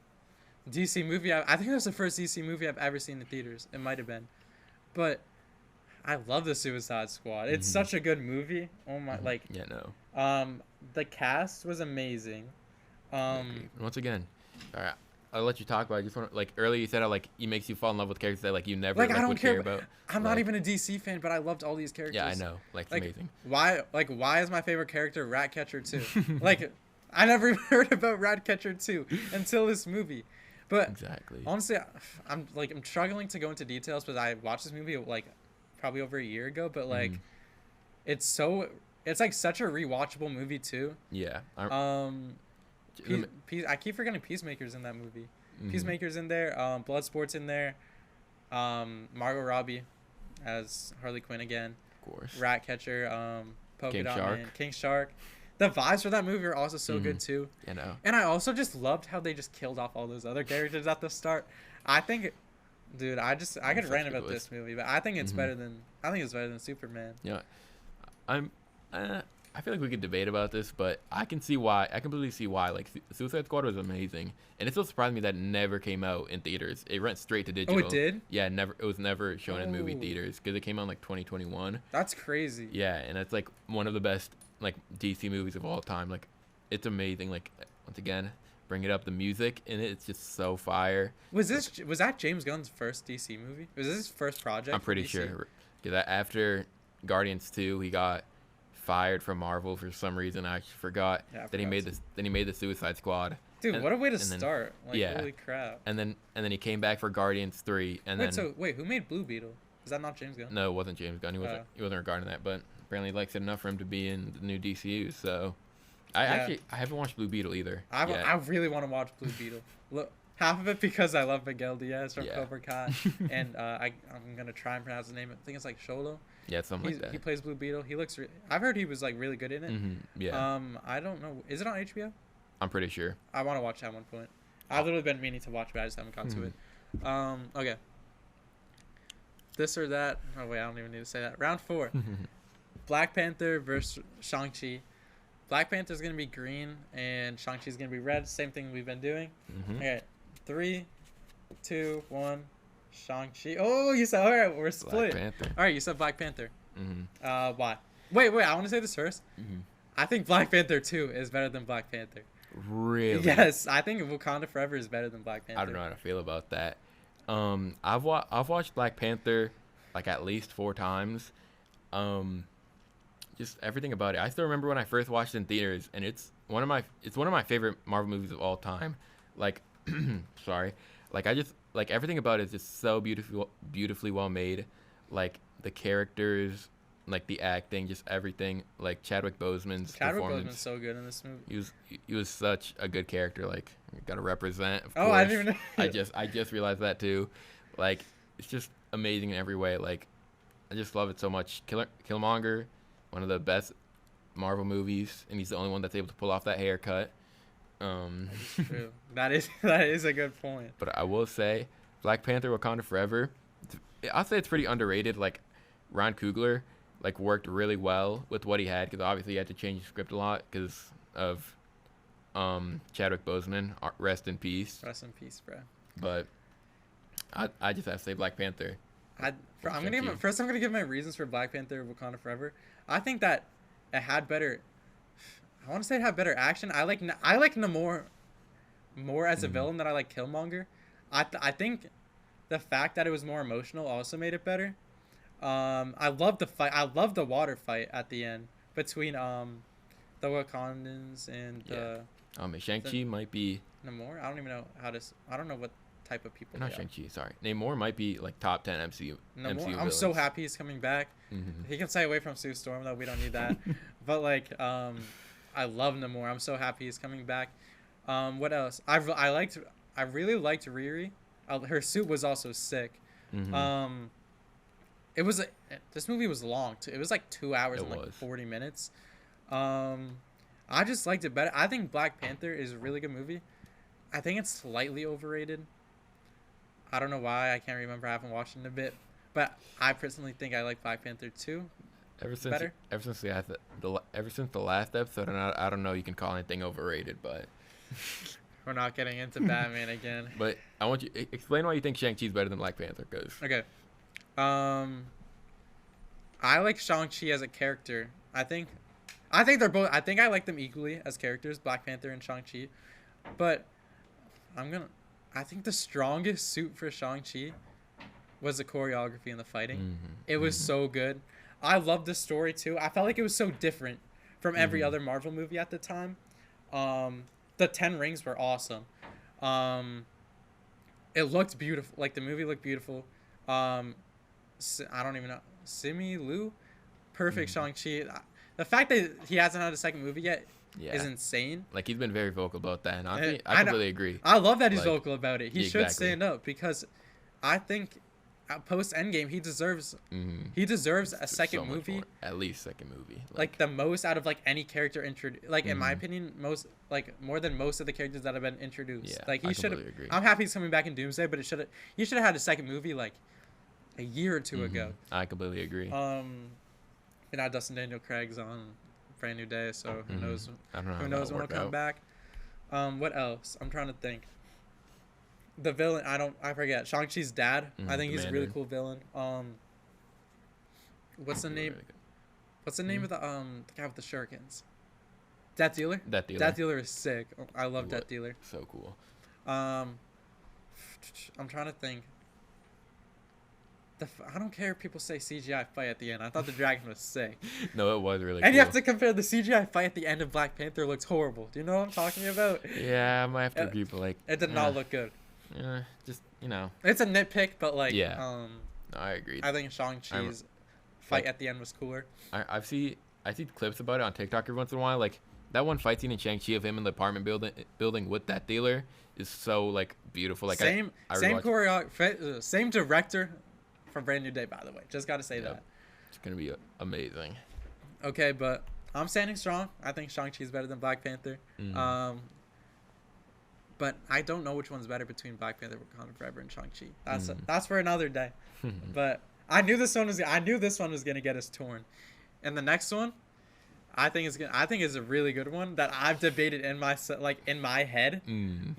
DC movie. I think it was the first DC movie I've ever seen in theaters. It might have been, but I love the Suicide Squad. It's such a good movie. Oh my, like.
Yeah, no.
The cast was amazing.
Once again, all right, I'll let you talk about it. I just want to, like, earlier you said how like he makes you fall in love with characters that like you never
like I don't
would care about.
I'm not even a DC fan, but I loved all these characters.
Yeah, I know. Like, it's amazing.
Why is my favorite character Ratcatcher 2? Like, I never heard about Ratcatcher 2 until this movie. But
exactly.
Honestly, I'm struggling to go into details because I watched this movie like probably over a year ago. But like, it's so it's like such a rewatchable movie too.
Yeah.
I keep forgetting Peacemaker's in that movie.
Mhm.
Peacemaker's in there. Bloodsport's in there. Margot Robbie as Harley Quinn again.
Of course.
Ratcatcher. Polka
King
Dot
Shark.
Man. King Shark. The vibes for that movie are also so good too.
You know.
And I also just loved how they just killed off all those other characters at the start. I think, dude, I could rant about this movie, but I think it's better than Superman.
Yeah. I feel like we could debate about this, but I completely see why. Like, Suicide Squad was amazing, and it still surprised me that it never came out in theaters. It went straight to digital.
Oh, it did?
Yeah, it was never shown in movie theaters because it came out in like 2021.
That's crazy.
Yeah, and it's like one of the best like DC movies of all time. Like, it's amazing. Like, once again, bring it up, the music in it, it's just so fire.
Was that James Gunn's first DC movie? Was this his first project?
I'm pretty sure. That after Guardians 2, he got fired from Marvel for some reason. I actually forgot. Then he made the Suicide Squad.
Dude, what a way to start! Like, holy crap!
And then he came back for Guardians 3. And
wait, who made Blue Beetle? Is that not James Gunn?
No, it wasn't James Gunn. He wasn't regarding that, but apparently he likes it enough for him to be in the new DCU. So I haven't watched Blue Beetle either.
I really want to watch Blue Beetle. Look, half of it because I love Miguel Diaz from Cobra Kai, and I'm gonna try and pronounce the name. I think it's like Sholo.
Yeah, something like that.
He plays Blue Beetle. He looks. I've heard he was like really good in it.
Yeah.
I don't know. Is it on HBO?
I'm pretty sure.
I want to watch that at one point. I've literally been meaning to watch, but I just haven't got to it. Okay. This or that. Oh wait, I don't even need to say that. Round 4. Black Panther versus Shang-Chi. Black Panther's gonna be green and Shang-Chi's gonna be red. Same thing we've been doing. Okay. 3, 2, 1. Shang-Chi. Oh, you said, all right, we're split.
Black Panther.
All right, you said Black Panther. Why? Wait, I want to say this first. I think Black Panther 2 is better than Black Panther.
Really?
Yes, I think Wakanda Forever is better than Black Panther.
I don't know how to feel about that. I've watched Black Panther like at least 4 times. Just everything about it. I still remember when I first watched it in theaters, and it's one of my favorite Marvel movies of all time. Like, sorry, like I just like everything about it is just so beautifully well made. Like the characters, like the acting, just everything. Like Chadwick Boseman's performance.
Boseman's so good in this movie.
He was such a good character. Like, gotta represent. Of
course. I didn't even know.
I just realized that too. Like, it's just amazing in every way. Like, I just love it so much. Killmonger, one of the best Marvel movies, and he's the only one that's able to pull off that haircut.
That's true. That is a good point.
But I will say, Black Panther: Wakanda Forever, I'll say it's pretty underrated. Like, Ryan Coogler like worked really well with what he had, because obviously he had to change the script a lot because of Chadwick Boseman. Rest in peace.
Rest in peace, bro.
But I just have to say Black Panther.
I'm gonna give my reasons for Black Panther: Wakanda Forever. I think that it had better. I want to say it had better action. I like Namor more as a villain than I like Killmonger. I think the fact that it was more emotional also made it better. I love the fight. I love the water fight at the end between the Wakandans and
Shang-Chi might be
Namor. I don't even know I don't know what type of people.
Not Shang-Chi. Sorry, Namor might be like top 10 MCU.
Namor,
MCU
I'm
villains.
so happy he's coming back. He can stay away from Sue Storm though. We don't need that. But like, I love Namor. I'm so happy he's coming back. What else? I really liked Riri. Her suit was also sick. This movie was long too. It was like 2 hours and like 40 minutes. I just liked it better. I think Black Panther is a really good movie. I think it's slightly overrated. I don't know why. I can't remember. I haven't watched it in a bit. But I personally think I like Black Panther 2 better.
Ever since the last episode, and I don't know, you can call anything overrated, but
we're not getting into Batman again.
But I want you explain why you think Shang-Chi is better than Black Panther.
Okay. I like Shang-Chi as a character. I think they're both. I think I like them equally as characters, Black Panther and Shang-Chi. But I think the strongest suit for Shang-Chi was the choreography and the fighting. It was so good. I loved the story too. I felt like it was so different from every other Marvel movie at the time. The 10 Rings were awesome. It looked beautiful. Like the movie looked beautiful. I don't even know. Simu Liu, perfect Shang-Chi. the fact that he hasn't had a second movie yet
Yeah.
is insane.
Like he's been very vocal about that, and honestly,
I
I
know.
completely agree.
I love that he's
Like,
vocal about it. He should
exactly.
stand up because I think post Endgame he deserves a second
So much
movie.
more. At least second movie.
Like the most out of like any character introduced. Like in my
Mhm.
opinion, more than most of the characters that have been introduced.
Yeah,
Like
I
he should have.
completely agree.
I'm happy he's coming back in Doomsday, but he should have had a second movie like a year or 2 ago.
I completely agree.
And now Dustin Daniel Craig's on Brand New Day, so who knows?
I don't know
Who
how
knows
that'll
when he'll
work
come
out.
back? What else? I'm trying to think. The villain, I forget. Shang-Chi's dad. I think he's a really
Commander.
cool villain. What's the name?
Really good.
What's the name of the guy with the shurikens? Death Dealer.
That dealer.
Death Dealer is sick. I love Death Dealer.
So cool.
I'm trying to think. I don't care if people say CGI fight at the end. I thought the dragon was sick.
No, it was really
And
cool.
you have to compare the CGI fight at the end of Black Panther looks horrible. Do you know what I'm talking about?
Yeah, I might have to agree, but like.
It did not look good.
Yeah, just
It's a nitpick, but like,
Yeah. No, I agree.
I think Shang-Chi's fight at the end was cooler.
I see clips about it on TikTok every once in a while. Like that one fight scene in Shang-Chi of him in the apartment building with that dealer is so like beautiful. Like
same
I
choreographer, same director from Brand New Day, by the way. Just got to say that.
It's gonna be amazing.
Okay, but I'm standing strong. I think Shang-Chi is better than Black Panther. But I don't know which one's better between Black Panther, Wakanda Forever, and Shang-Chi. That's for another day. But I knew this one was gonna get us torn. And the next one, I think is a really good one that I've debated in my head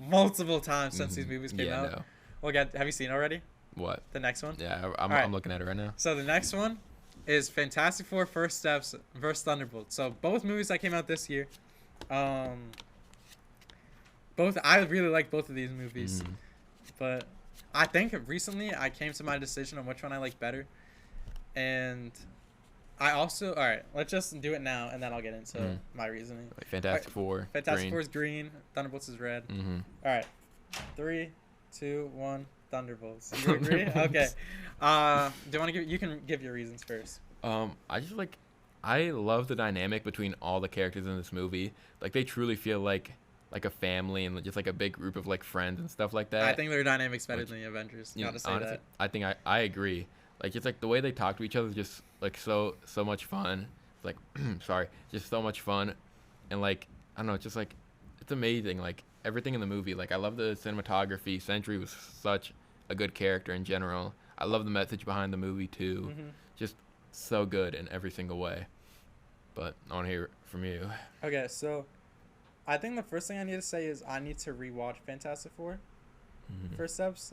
multiple times since these movies came out.
No.
Well, have you seen it already?
What?
The next one?
Yeah,
Alright.
I'm looking at it right now.
So the next one is Fantastic Four: First Steps versus Thunderbolts. So both movies that came out this year. I really like both of these movies, but I think recently I came to my decision on which one I like better, and I also let's just do it now and then I'll get into my reasoning.
Like Fantastic Four.
Fantastic Four is green, Thunderbolts is red. All right, 3, 2, 1. Thunderbolts. You agree? Okay. Do you want to give? You can give your reasons first.
I love the dynamic between all the characters in this movie. Like they truly feel like a family and just like a big group of like friends and stuff like that.
I think their dynamic's better than the Avengers. Gotta say
honestly,
that.
I think I agree. Like it's like the way they talk to each other is just like so much fun. Like sorry, just so much fun, and like I don't know, it's just like it's amazing. Like everything in the movie. Like I love the cinematography. Sentry was such a good character in general. I love the message behind the movie too. Just so good in every single way. But I want to hear from you.
Okay, so I think the first thing I need to say is I need to rewatch Fantastic Four First Steps,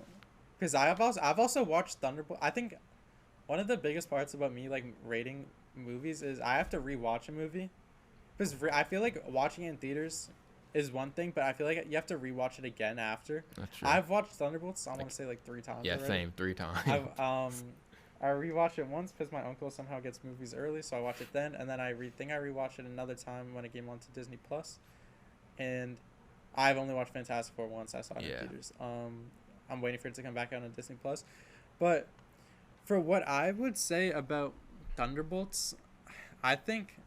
because I've also watched Thunderbolt. I think one of the biggest parts about me like rating movies is I have to rewatch a movie, because I feel like watching it in theaters is one thing, but I feel like you have to rewatch it again after.
That's true.
I've watched Thunderbolts, I want to say like 3 times.
Yeah,
already.
same 3 times.
I rewatched it once because my uncle somehow gets movies early, so I watch it then, and then I rewatched it another time when it came onto Disney Plus, and I've only watched Fantastic Four once. I saw it in theaters. I'm waiting for it to come back out on Disney Plus, but for what I would say about Thunderbolts, I think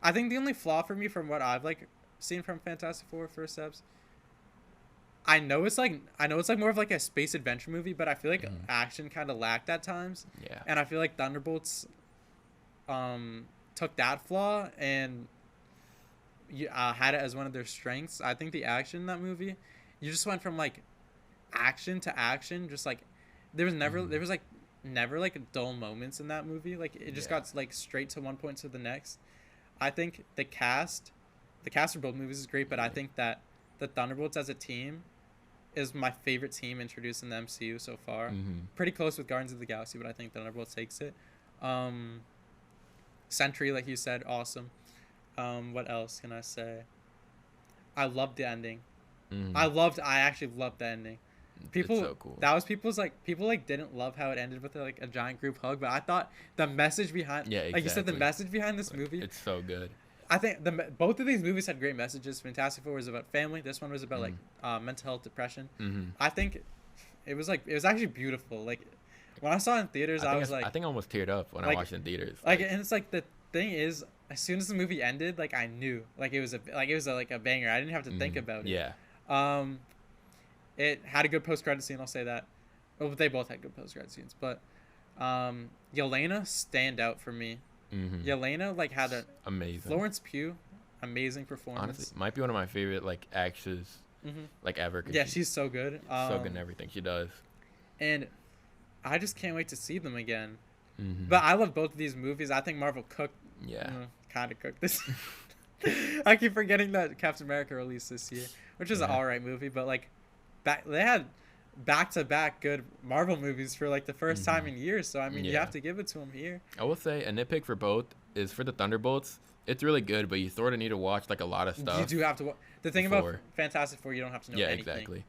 the only flaw for me from what I've like seen from Fantastic Four First Steps, I know it's like more of like a space adventure movie, but I feel like action kind of lacked at times.
Yeah.
And I feel like Thunderbolts took that flaw and had it as one of their strengths. I think the action in that movie, you just went from like action to action, just like there was never like dull moments in that movie. Like it just got like straight to one point to the next. I think the cast for both movies is great, but I think that the Thunderbolts as a team is my favorite team introduced in the MCU so far. Pretty close with Guardians of the Galaxy, but I think Thunderbolts takes it. Sentry, like you said, awesome. What else can I say? I loved the ending. I actually loved the ending. People,
it's so cool.
That was people didn't love how it ended with like a giant group hug, but I thought the message behind, like you said, the message behind this movie,
it's so good.
I think both of these movies had great messages. Fantastic Four was about family. This one was about like mental health, depression. I think it was actually beautiful. Like when I saw it in theaters, I was like,
I think I almost teared up when I watched it in theaters.
Like, and it's like thing is, as soon as the movie ended, like I knew, like it was like a banger. I didn't have to think about it.
Yeah.
Um, it had a good post credit scene. I'll say that. Well, they both had good post credit scenes, but Yelena stand out for me. Yelena like had a
amazing.
Florence Pugh, amazing performance.
Honestly, might be one of my favorite like actors like ever.
Yeah, she's so good.
So good in everything she does.
And I just can't wait to see them again. But I love both of these movies. I think Marvel cooked.
Yeah.
Kind of cooked this. I keep forgetting that Captain America released this year, which is an alright movie. But like, they had back-to-back good Marvel movies for like the first time in years. So I mean, you have to give it to them here.
I will say a nitpick for both is for the Thunderbolts. It's really good, but you sort of need to watch like a lot of stuff.
You do have to. The thing about Fantastic Four, you don't have to know anything.
Yeah, exactly.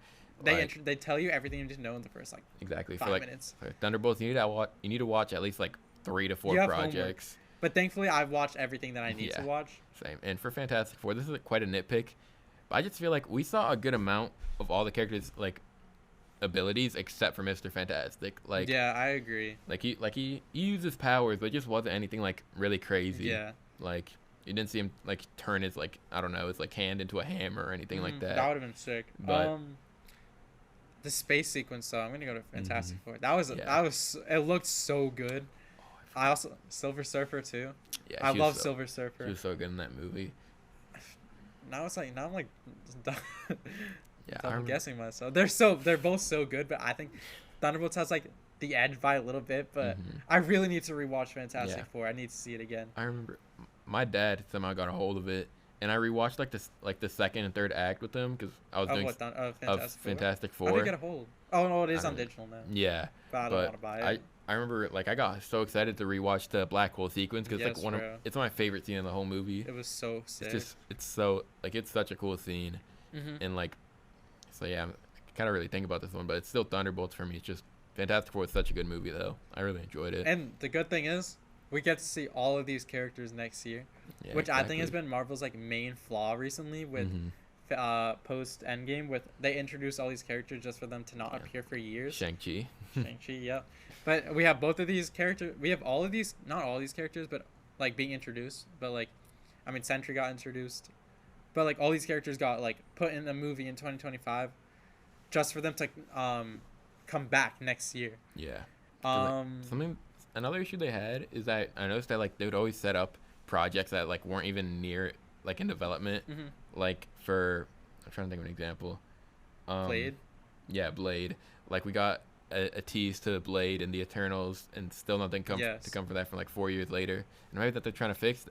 They tell you everything you need to know in the first like 5 minutes.
For Thunderbolts, you need to watch at least like 3 to 4 projects. Homework.
But thankfully, I've watched everything that I need to watch.
Same. And for Fantastic Four, this is quite a nitpick, but I just feel like we saw a good amount of all the characters like abilities except for Mr. Fantastic. Like
yeah, I agree.
He uses powers, but it just wasn't anything like really crazy.
Yeah.
Like you didn't see him like turn his like I don't know his like hand into a hammer or anything like that.
That would have been sick.
But
the space sequence though, I'm gonna go to Fantastic Four. That was it looked so good. I also Silver Surfer too.
Yeah,
I love Silver Surfer.
She was so good in that movie.
Now I'm like
yeah,
I'm guessing myself. They're both so good, but I think Thunderbolts has like the edge by a little bit. But I really need to rewatch Fantastic Four. I need to see it again.
I remember my dad somehow got a hold of it, and I rewatched like the second and third act with him because I was doing Fantastic Four.
How did you get a hold? Oh no, it is on digital now.
Yeah,
but I don't want to buy it.
I remember like I got so excited to rewatch the black hole sequence because it's it's my favorite scene in the whole movie.
It was so sick.
It's so like it's such a cool scene, and like so yeah, I kind of really think about this one, but it's still Thunderbolts for me. It's just Fantastic Four is such a good movie though. I really enjoyed it.
And the good thing is we get to see all of these characters next year, which I think has been Marvel's like main flaw recently with post Endgame. With they introduce all these characters just for them to not appear for years.
Shang-Chi,
yeah. But we have both of these characters. We have all of these, not all these characters, but like being introduced. But like, I mean, Sentry got introduced, but like all these characters got like put in a movie in 2025, just for them to come back next year.
Yeah. Another issue they had is that I noticed that like they would always set up projects that like weren't even near like in development. Like for I'm trying to think of an example.
Blade.
Yeah, Blade. Like we got a tease to Blade and the Eternals, and still nothing come for that from like 4 years later. And right that they're trying to fix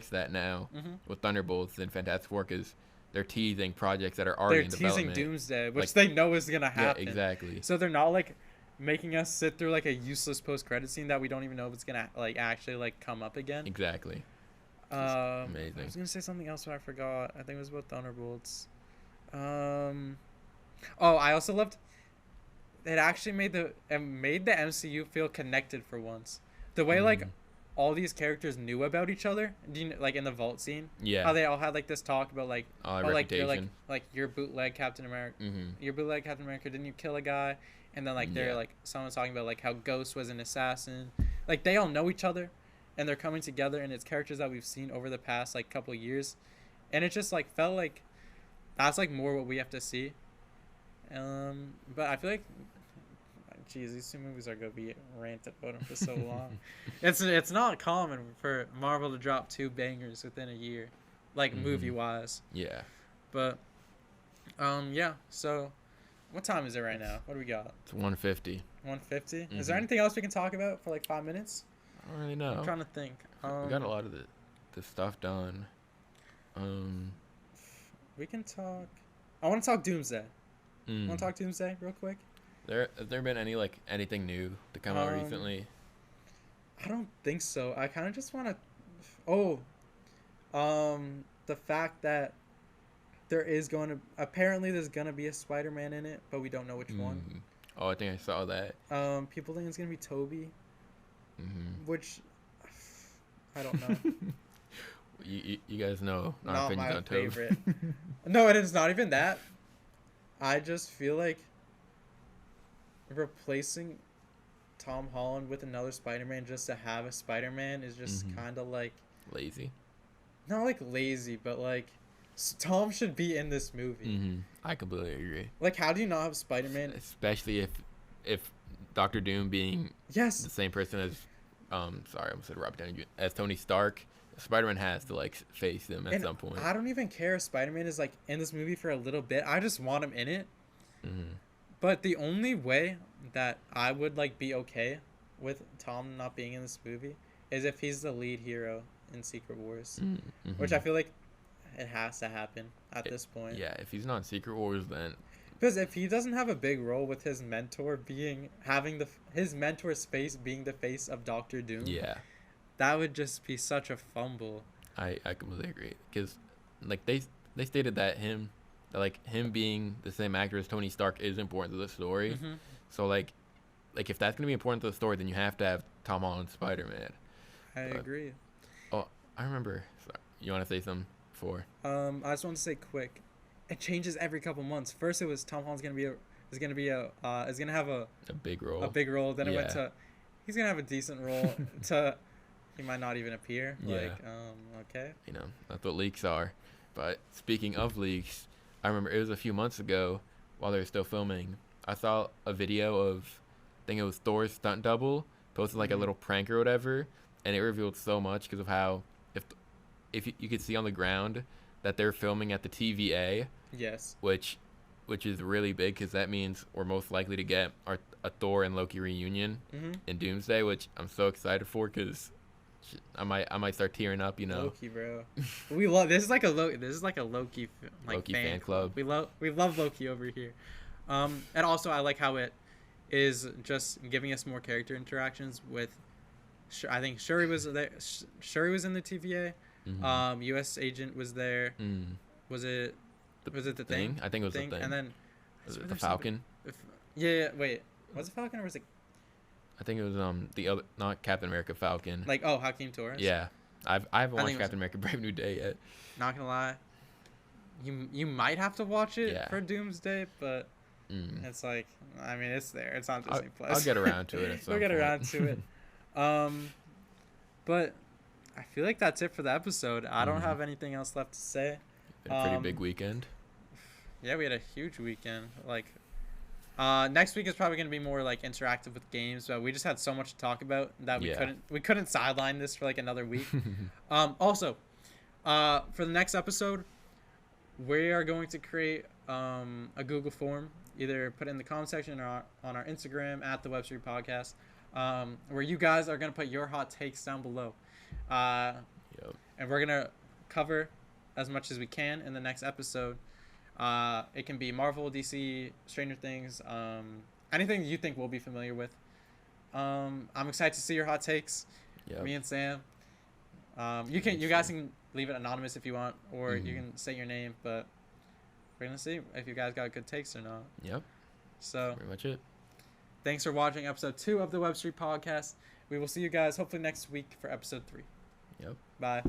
that now with Thunderbolts and Fantastic Four because they're teasing projects that are already in development.
They're teasing Doomsday, which they know is gonna happen.
Yeah, exactly.
So they're not like making us sit through like a useless post-credit scene that we don't even know if it's gonna like actually like come up again.
Exactly.
Amazing. I was gonna say something else, but I forgot. I think it was about Thunderbolts. I also loved. It actually made the MCU feel connected for once. The way like all these characters knew about each other. Do you like in the vault scene?
Yeah.
How they all had like this talk about like
like
you're like your bootleg Captain America. Your bootleg Captain America. Didn't you kill a guy? And then like they're like someone's talking about like how Ghost was an assassin. Like they all know each other, and they're coming together, and it's characters that we've seen over the past like couple of years, and it just like felt like that's like more what we have to see. But I feel like, geez, these two movies are gonna be ranted about them for so long. It's not common for Marvel to drop 2 bangers within a year, like movie wise.
Yeah.
But, yeah. So, what time is it right now? What do we got?
It's 1:50.
1:50. Is there anything else we can talk about for like 5 minutes?
I don't really know.
I'm trying to think.
We got a lot of the stuff done.
We can talk. I want to talk Doomsday. Want to talk Doomsday real quick?
Has there been anything new to come out recently?
I don't think so. I kind of just want to. The fact that there's going to be a Spider-Man in it, but we don't know which one.
Oh, I think I saw that.
People think it's gonna be Toby, which I don't know.
You guys know our
not
opinions
my
on Toby.
favorite. No, it is not even that. I just feel like replacing Tom Holland with another Spider-Man just to have a Spider-Man is just kind of like
lazy.
Not like lazy, but like Tom should be in this movie.
I completely agree.
Like, how do you not have Spider-Man?
Especially if Doctor Doom being
the
same person as sorry, I almost said Robert Downey Jr. as Tony Stark. Spider-Man has to like face them at some point.
I don't even care if Spider-Man is like in this movie for a little bit. I just want him in it. But the only way that I would like be okay with Tom not being in this movie is if he's the lead hero in Secret Wars, which I feel like it has to happen at this point.
Yeah, if he's not in Secret Wars, then
because if he doesn't have a big role with his mentor his mentor's face being the face of Doctor Doom, that would just be such a fumble.
I completely agree, because like they stated that him being the same actor as Tony Stark is important to the story. So like if that's gonna be important to the story, then you have to have Tom Holland Spider-Man.
I agree.
Oh, I remember. Sorry. You want to say something before?
I just want to say quick. It changes every couple months. First, it was Tom Holland's gonna have a big role. Then it went to he's gonna have a decent role to he might not even appear. Okay.
You know, that's what leaks are. But speaking of leaks, I remember it was a few months ago while they were still filming. I saw a video of, I think it was Thor's stunt double, posted like a little prank or whatever, and it revealed so much because of how if you could see on the ground that they're filming at the TVA.
Yes.
Which is really big, because that means we're most likely to get a Thor and Loki reunion in Doomsday, which I'm so excited for, because I might start tearing up, you know.
Loki, bro. We love this is like a Loki like
Loki fan club.
We love Loki over here. And also I like how it is just giving us more character interactions with I think Shuri was there. Shuri was in the TVA. U.S. agent was there. Was it the Thing?
I think it was the Thing.
And then
was it the Falcon?
Wait. Was it Falcon or was it?
I think it was the other, not Captain America, Falcon.
Like Hakeem Torres.
Yeah, I haven't watched Captain America: Brave New Day yet.
Not gonna lie, you might have to watch it for Doomsday, but it's like, I mean, it's there. It's on Disney Plus.
I'll get around to it.
We'll get around to it. But I feel like that's it for the episode. I don't have anything else left to say.
Been a pretty big weekend.
Yeah, we had a huge weekend. Like, next week is probably going to be more like interactive with games, but we just had so much to talk about that we couldn't sideline this for like another week. Also, for the next episode, we are going to create a Google form, either put it in the comment section or on our Instagram at TheWebStreetPodcast, where you guys are going to put your hot takes down below. And we're going to cover as much as we can in the next episode. It can be Marvel, DC, Stranger Things, anything you think we'll be familiar with. I'm excited to see your hot takes. Me and Sam. You guys can leave it anonymous if you want, or you can say your name, but we're gonna see if you guys got good takes or not. So
that's pretty much it.
Thanks for watching episode 2 of the Web Street Podcast. We will see you guys hopefully next week for episode 3.
Bye.